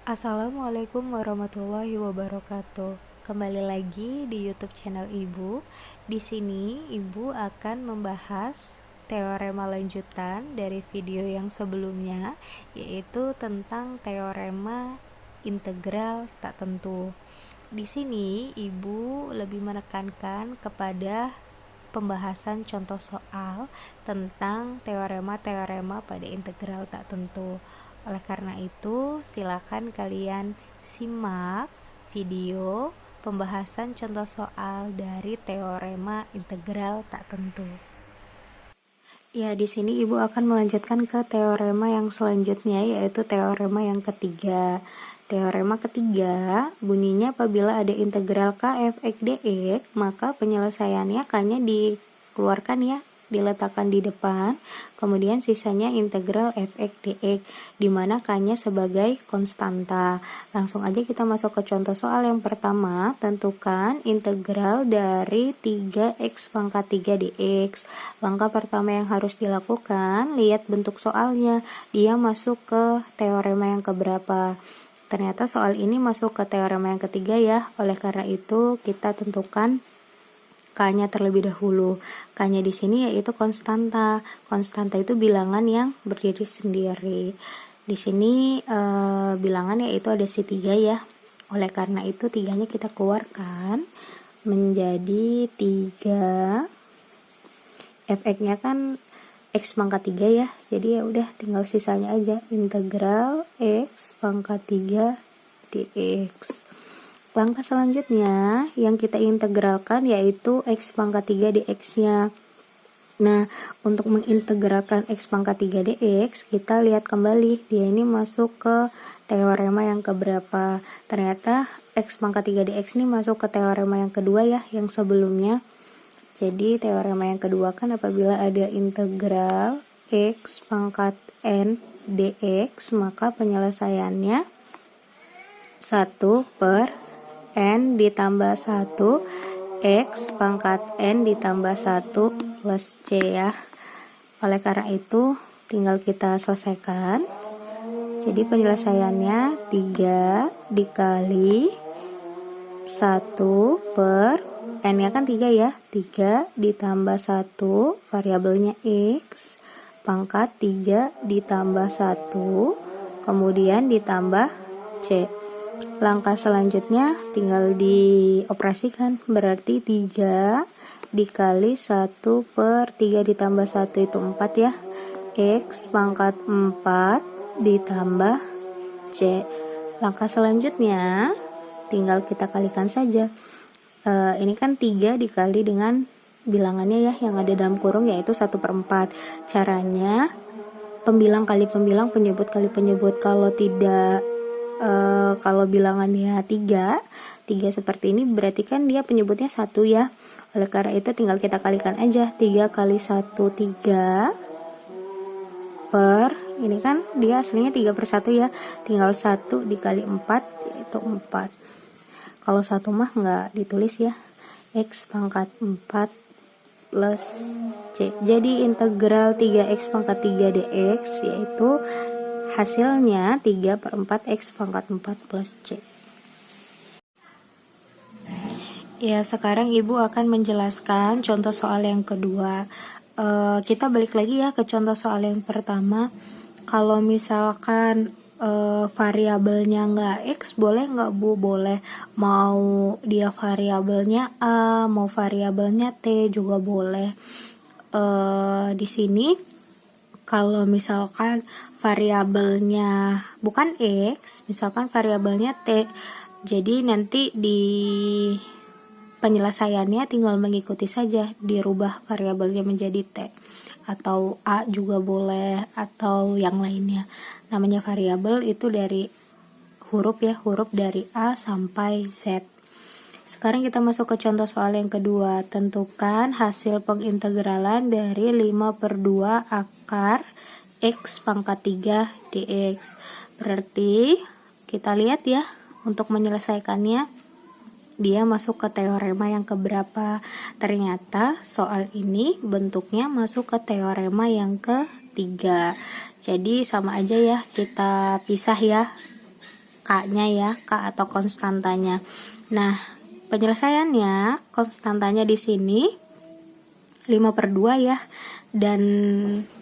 Assalamualaikum warahmatullahi wabarakatuh. Kembali lagi di YouTube channel Ibu. Di sini Ibu akan membahas teorema lanjutan dari video yang sebelumnya, yaitu tentang teorema integral tak tentu. Di sini Ibu lebih menekankan kepada pembahasan contoh soal tentang teorema-teorema pada integral tak tentu. Oleh karena itu, silakan kalian simak video pembahasan contoh soal dari teorema integral tak tentu. Ya, di sini Ibu akan melanjutkan ke teorema yang selanjutnya, yaitu teorema yang ketiga. Teorema ketiga bunyinya apabila ada integral k f(x) dx, maka penyelesaiannya k-nya dikeluarkan ya, diletakkan di depan, kemudian sisanya integral f(x) dx, di mana k-nya sebagai konstanta. Langsung aja kita masuk ke contoh soal yang pertama. Tentukan integral dari 3x pangkat 3 dx. Langkah pertama yang harus dilakukan, lihat bentuk soalnya, dia masuk ke teorema yang keberapa. Ternyata soal ini masuk ke teorema yang ketiga ya. Oleh karena itu kita tentukan k-nya terlebih dahulu. K-nya di sini yaitu konstanta. Konstanta itu bilangan yang berdiri sendiri. Di sini bilangan yaitu ada si 3 ya. Oleh karena itu 3-nya kita keluarkan menjadi 3. Fx-nya kan x pangkat 3 ya, jadi ya udah tinggal sisanya aja, integral x pangkat 3 dx. Langkah selanjutnya yang kita integralkan yaitu x pangkat 3 dx nya. Nah, untuk mengintegralkan x pangkat 3 dx, kita lihat kembali dia ini masuk ke teorema yang keberapa. Ternyata x pangkat 3 dx ini masuk ke teorema yang kedua ya, yang sebelumnya. Jadi teorema yang kedua kan apabila ada integral x pangkat n dx, maka penyelesaiannya 1 per n ditambah 1 x pangkat n ditambah 1 plus c ya. Oleh karena itu tinggal kita selesaikan. Jadi penyelesaiannya 3 dikali 1 per n-nya kan 3 ya, 3 ditambah 1 variabelnya x pangkat 3 ditambah 1 kemudian ditambah c. Langkah selanjutnya tinggal dioperasikan, berarti 3 dikali 1 per 3 ditambah 1 itu 4 ya, x pangkat 4 ditambah c. Langkah selanjutnya tinggal kita kalikan saja. Ini kan 3 dikali dengan bilangannya ya, yang ada dalam kurung yaitu 1 per 4. Caranya pembilang kali pembilang, penyebut kali penyebut. Kalau tidak kalau bilangannya 3 seperti ini, berarti kan dia penyebutnya 1 ya. Oleh karena itu tinggal kita kalikan aja, 3 kali 1 3 per, ini kan dia aslinya 3 per 1 ya, tinggal 1 dikali 4 yaitu 4. Kalau 1 mah nggak ditulis ya, x pangkat 4 plus c. Jadi integral 3x pangkat 3 dx yaitu hasilnya 3 per 4 x pangkat 4 plus c. Ya, sekarang Ibu akan menjelaskan contoh soal yang kedua. Kita balik lagi ya ke contoh soal yang pertama. Kalau misalkan variabelnya nggak x, boleh nggak Bu? Boleh. Mau dia variabelnya a, mau variabelnya t juga boleh. Di sini kalau misalkan variabelnya bukan x, misalkan variabelnya t, jadi nanti di penyelesaiannya tinggal mengikuti saja, dirubah variabelnya menjadi t, atau a juga boleh, atau yang lainnya. Namanya variabel itu dari huruf ya, huruf dari a sampai z. Sekarang kita masuk ke contoh soal yang kedua. Tentukan hasil pengintegralan dari 5 per 2 akar x pangkat 3 dx. Berarti kita lihat ya, untuk menyelesaikannya dia masuk ke teorema yang keberapa. Ternyata soal ini bentuknya masuk ke teorema yang ketiga. Jadi sama aja ya, kita pisah ya. K-nya ya, K atau konstantanya. Nah, penyelesaiannya konstantanya di sini 5/2 ya, dan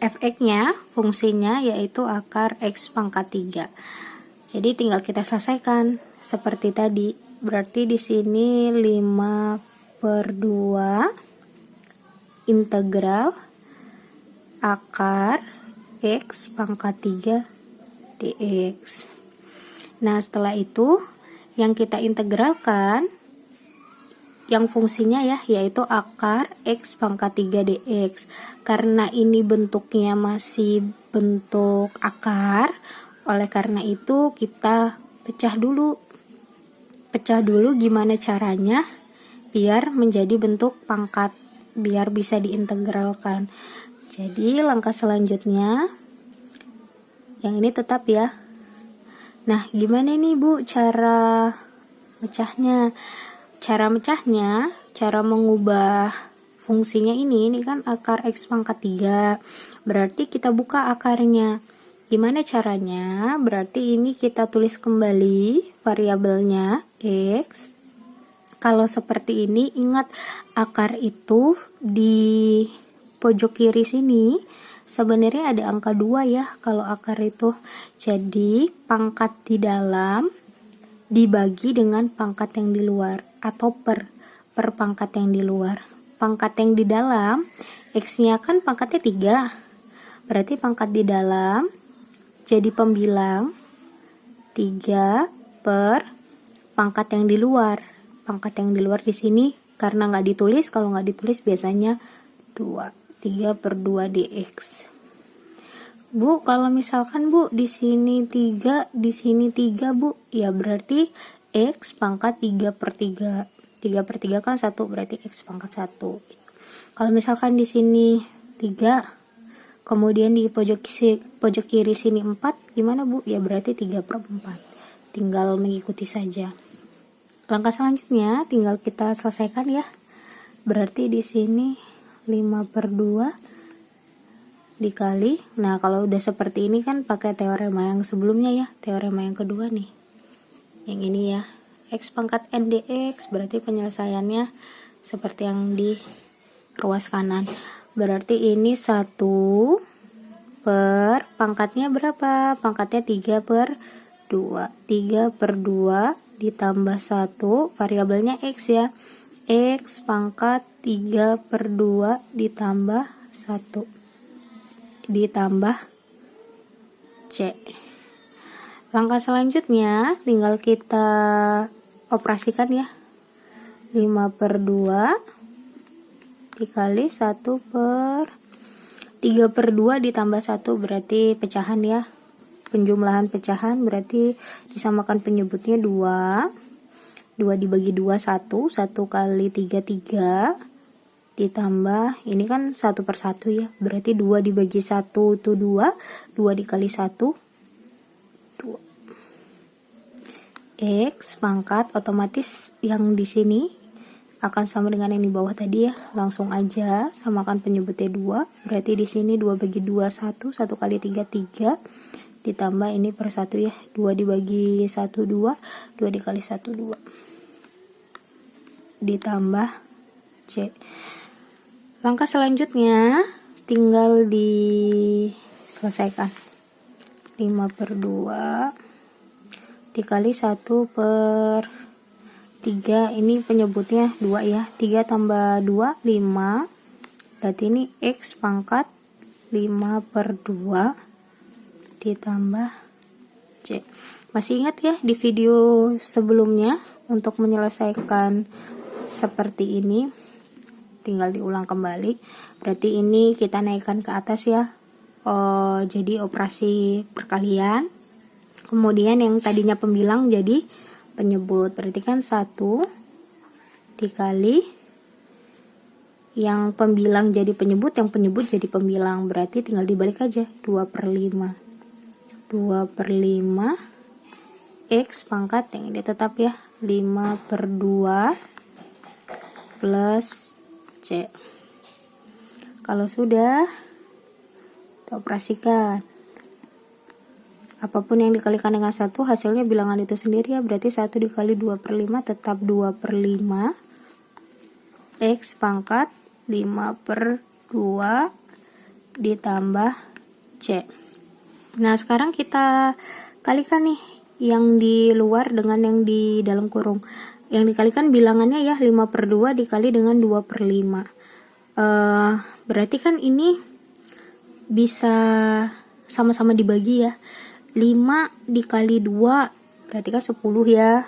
fx-nya fungsinya yaitu akar x pangkat 3. Jadi tinggal kita selesaikan seperti tadi. Berarti di sini 5/2 integral akar x pangkat 3 dx. Nah, setelah itu yang kita integralkan yang fungsinya ya, yaitu akar x pangkat 3 dx. Karena ini bentuknya masih bentuk akar, oleh karena itu kita pecah dulu. Pecah dulu gimana caranya biar menjadi bentuk pangkat, biar bisa diintegralkan. Jadi langkah selanjutnya yang ini tetap ya. Nah, gimana nih Bu cara mecahnya? Cara mecahnya, cara mengubah fungsinya ini kan akar x pangkat 3. Berarti kita buka akarnya. Gimana caranya? Berarti ini kita tulis kembali variabelnya x. Kalau seperti ini, ingat akar itu di pojok kiri sini sebenarnya ada angka 2 ya kalau akar itu. Jadi pangkat di dalam dibagi dengan pangkat yang di luar, atau per pangkat yang di luar. Pangkat yang di dalam, x-nya kan pangkatnya 3. Berarti pangkat di dalam jadi pembilang 3 per pangkat yang di luar. Pangkat yang di luar di sini karena nggak ditulis, kalau nggak ditulis biasanya 2. 3/2 dx. Bu, kalau misalkan Bu di sini 3, di sini 3 Bu, ya berarti x pangkat 3/3. 3/3 kan 1, berarti x pangkat 1. Kalau misalkan di sini 3, kemudian di pojok kiri sini 4, gimana Bu? Ya berarti 3/4. Tinggal mengikuti saja. Langkah selanjutnya tinggal kita selesaikan ya. Berarti di sini 5/2 dikali. Nah, kalau udah seperti ini kan pakai teorema yang sebelumnya ya, teorema yang kedua nih. Yang ini ya, x pangkat n dx, berarti penyelesaiannya seperti yang di ruas kanan. Berarti ini 1 per pangkatnya berapa? Pangkatnya 3/2. 3/2 ditambah 1, variabelnya x ya. X pangkat 3/2 ditambah 1 ditambah C. Langkah selanjutnya tinggal kita operasikan ya. 5/2 dikali 3/2 ditambah 1 berarti pecahan ya. Penjumlahan pecahan berarti disamakan penyebutnya 2. 2 dibagi 2 1. 1 kali 3 3. Ditambah ini kan 1/1 ya, berarti 2 dibagi 1 itu 2. 2 dikali 1 2. X pangkat otomatis yang di sini akan sama dengan yang di bawah tadi ya. Langsung aja samakan penyebutnya 2. Berarti di sini 2 bagi 2 1. 1 kali 3 3. Ditambah ini per 1 ya. 2 dibagi 1 2. 2 dikali 1 2. Ditambah C. Langkah selanjutnya tinggal diselesaikan. 5/2 dikali 1/3. Ini penyebutnya 2 ya. 3 tambah 2 5. Berarti ini x pangkat 5/2 ditambah C. Masih ingat ya di video sebelumnya untuk menyelesaikan seperti ini? Tinggal diulang kembali. Berarti ini kita naikkan ke atas ya. Jadi operasi perkalian. Kemudian yang tadinya pembilang jadi penyebut. Berarti kan 1 dikali yang pembilang jadi penyebut, yang penyebut jadi pembilang. Berarti tinggal dibalik aja. 2/5. 2/5 x pangkat yang ini tetap ya. 5/2 plus C. Kalau sudah kita operasikan Apapun yang dikalikan dengan 1 hasilnya bilangan itu sendiri ya. Berarti 1 dikali 2/5 tetap 2/5 X pangkat 5/2 ditambah C. Nah sekarang kita kalikan nih yang di luar dengan yang di dalam kurung. Yang dikalikan bilangannya ya 5/2 dikali dengan 2/5. Berarti kan ini bisa sama-sama dibagi ya. 5 dikali 2 berarti kan 10 ya.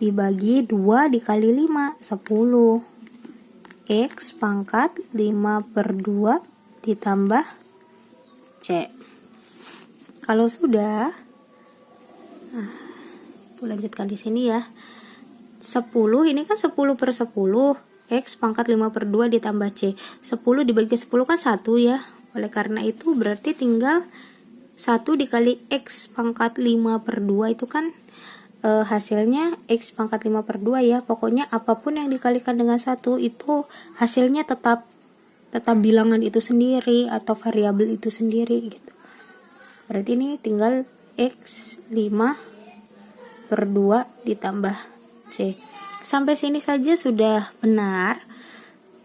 Dibagi 2 dikali 5 10. X pangkat 5/2 ditambah C. Kalau sudah, nah, lanjutkan di sini ya. 10 ini kan 10/10. X pangkat 5/2 ditambah C. 10 dibagi 10 kan 1 ya. Oleh karena itu berarti tinggal 1 dikali X pangkat 5/2 itu kan hasilnya X pangkat 5/2 ya. Pokoknya apapun yang dikalikan dengan 1 itu hasilnya tetap bilangan itu sendiri atau variabel itu sendiri gitu. Berarti ini tinggal X 5/2 ditambah C. Sampai sini saja sudah benar,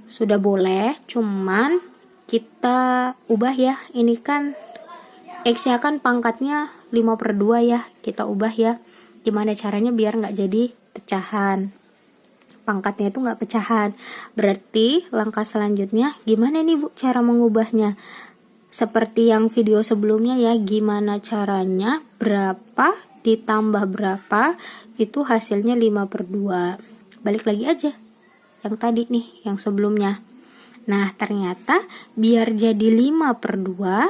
sudah boleh, cuman kita ubah ya. Ini kan X-nya kan pangkatnya 5/2 ya, kita ubah ya. Gimana caranya biar nggak jadi pecahan, pangkatnya itu nggak pecahan. Berarti langkah selanjutnya gimana nih Bu cara mengubahnya? Seperti yang video sebelumnya ya, gimana caranya berapa ditambah berapa itu hasilnya 5/2. Balik lagi aja yang tadi nih, yang sebelumnya. Nah ternyata biar jadi 5/2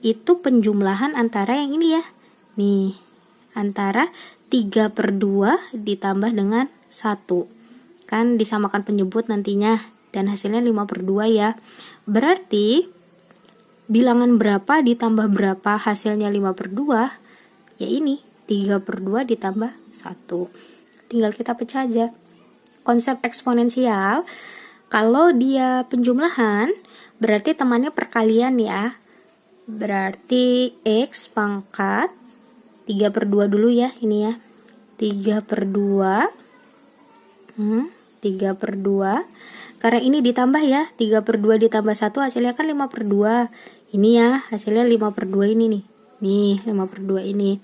itu penjumlahan antara yang ini ya. Nih, antara 3/2 ditambah dengan 1. Kan disamakan penyebut nantinya dan hasilnya 5/2 ya. Berarti bilangan berapa ditambah berapa hasilnya 5/2? Ya ini 3/2 ditambah 1. Tinggal kita pecah aja. Konsep eksponensial kalau dia penjumlahan berarti temannya perkalian ya. Berarti X pangkat 3/2 dulu ya, ini ya. 3/2 3/2 karena ini ditambah ya, 3/2 ditambah 1 hasilnya kan 5/2. Ini ya, hasilnya 5/2 ini nih. Nih, 5/2 ini.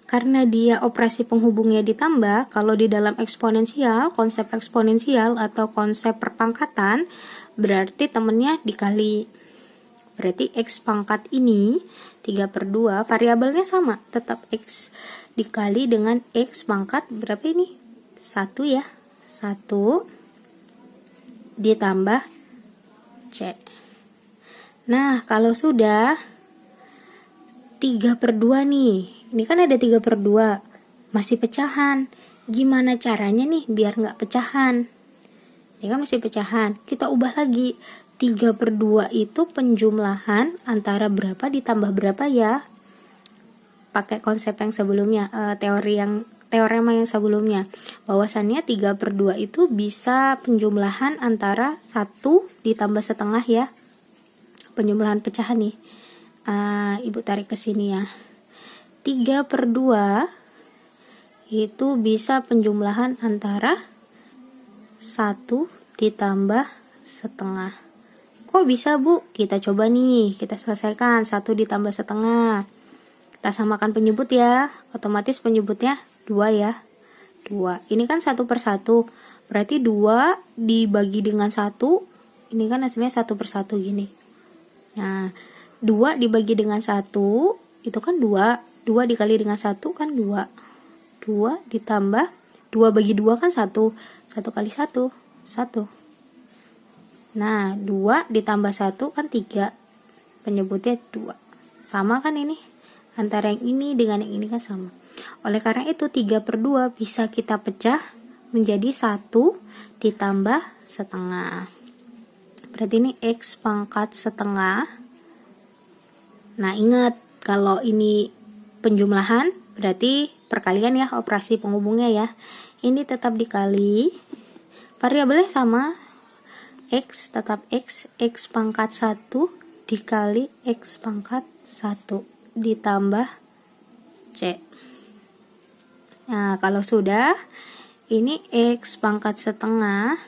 Karena dia operasi penghubungnya ditambah, kalau di dalam eksponensial, konsep eksponensial atau konsep perpangkatan, berarti temennya dikali. Berarti X pangkat ini 3/2, variabelnya sama, tetap X dikali dengan X pangkat berapa ini? 1 ya. 1 ditambah C. Nah, kalau sudah 3/2 nih. Ini kan ada 3/2. Masih pecahan. Gimana caranya nih biar nggak pecahan? Ini kan masih pecahan. Kita ubah lagi. 3/2 itu penjumlahan antara berapa ditambah berapa ya. Pakai konsep yang sebelumnya, teorema yang sebelumnya. Bahwasannya 3/2 itu bisa penjumlahan antara 1 ditambah setengah ya. Penjumlahan pecahan nih. Ibu tarik ke sini ya. 3/2 itu bisa penjumlahan antara 1 ditambah setengah. Kok bisa Bu? Kita coba nih, kita selesaikan. 1 ditambah setengah. Kita samakan penyebut ya. Otomatis penyebutnya 2 ya. 2. Ini kan 1/1. Berarti 2 dibagi dengan 1. Ini kan hasilnya 1/1 gini. Nah, 2 dibagi dengan 1 itu kan 2. 2 dikali dengan 1 kan 2. 2 ditambah 2 bagi 2 kan 1. 1 kali 1 1. Nah, 2 ditambah 1 kan 3. Penyebutnya 2. Sama kan ini? Antara yang ini dengan yang ini kan sama. Oleh karena itu 3/2 bisa kita pecah menjadi 1 ditambah setengah. Berarti ini X pangkat setengah. Nah, ingat kalau ini penjumlahan berarti perkalian ya, operasi penghubungnya ya. Ini tetap dikali. Variabelnya sama. X tetap X pangkat 1 dikali X pangkat 1. ditambah C. Nah, kalau sudah, ini X pangkat setengah.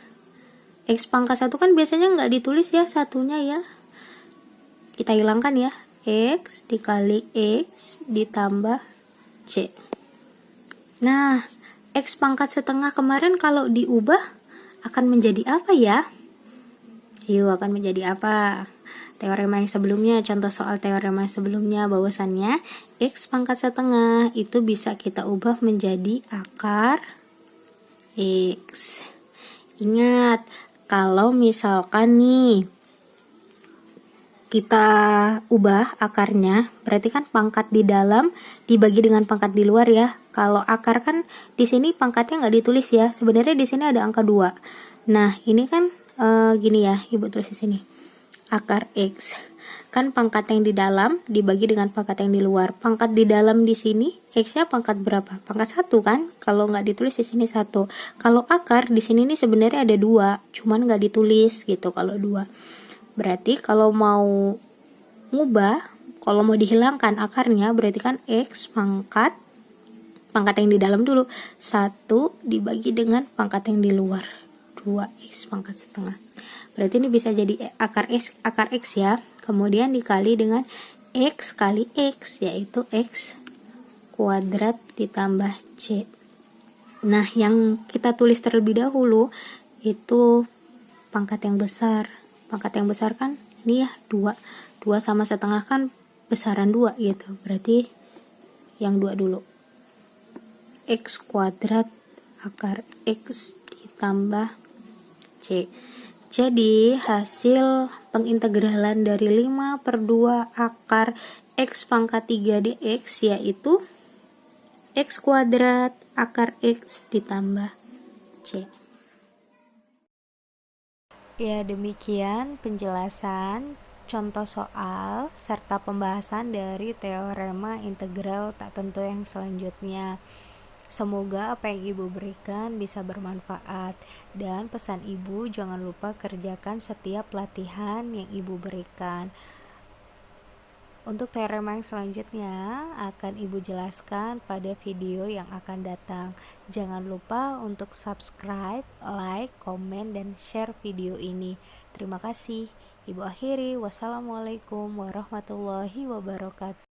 X pangkat 1 kan biasanya nggak ditulis ya satunya ya. Kita hilangkan ya. X dikali X ditambah C. Nah, X pangkat setengah kemarin kalau diubah akan menjadi apa ya? Yuk, akan menjadi apa? Teorema yang sebelumnya, contoh soal teorema yang sebelumnya, bahwasannya X pangkat setengah itu bisa kita ubah menjadi akar X. Ingat, kalau misalkan nih kita ubah akarnya, berarti kan pangkat di dalam dibagi dengan pangkat di luar ya. Kalau akar kan di sini pangkatnya nggak ditulis ya. Sebenarnya di sini ada angka 2. Nah, ini kan gini ya, Ibu tulis di sini. Akar X. Kan pangkat yang di dalam dibagi dengan pangkat yang di luar. Pangkat di dalam di sini X-nya pangkat berapa? Pangkat 1 kan? Kalau nggak ditulis di sini 1. Kalau akar di sini nih sebenarnya ada 2, cuman nggak ditulis gitu kalau 2. Berarti kalau mau ngubah, kalau mau dihilangkan akarnya, berarti kan X pangkat yang di dalam dulu 1 dibagi dengan pangkat yang di luar 2X pangkat setengah. Berarti ini bisa jadi akar X ya. Kemudian dikali dengan X kali X, yaitu X kuadrat ditambah C. Nah, yang kita tulis terlebih dahulu itu pangkat yang besar. Pangkat yang besar kan ini ya 2. 2 sama setengah kan besaran 2 gitu. Berarti yang 2 dulu. X kuadrat akar X ditambah C. Jadi hasil pengintegralan dari 5/2 akar X pangkat 3 dx yaitu X kuadrat akar X ditambah C. Ya, demikian penjelasan contoh soal serta pembahasan dari teorema integral tak tentu yang selanjutnya. Semoga apa yang Ibu berikan bisa bermanfaat, dan pesan Ibu jangan lupa kerjakan setiap latihan yang Ibu berikan. Untuk teorema yang selanjutnya akan Ibu jelaskan pada video yang akan datang. Jangan lupa untuk subscribe, like, komen, dan share video ini. Terima kasih. Ibu akhiri, wassalamualaikum warahmatullahi wabarakatuh.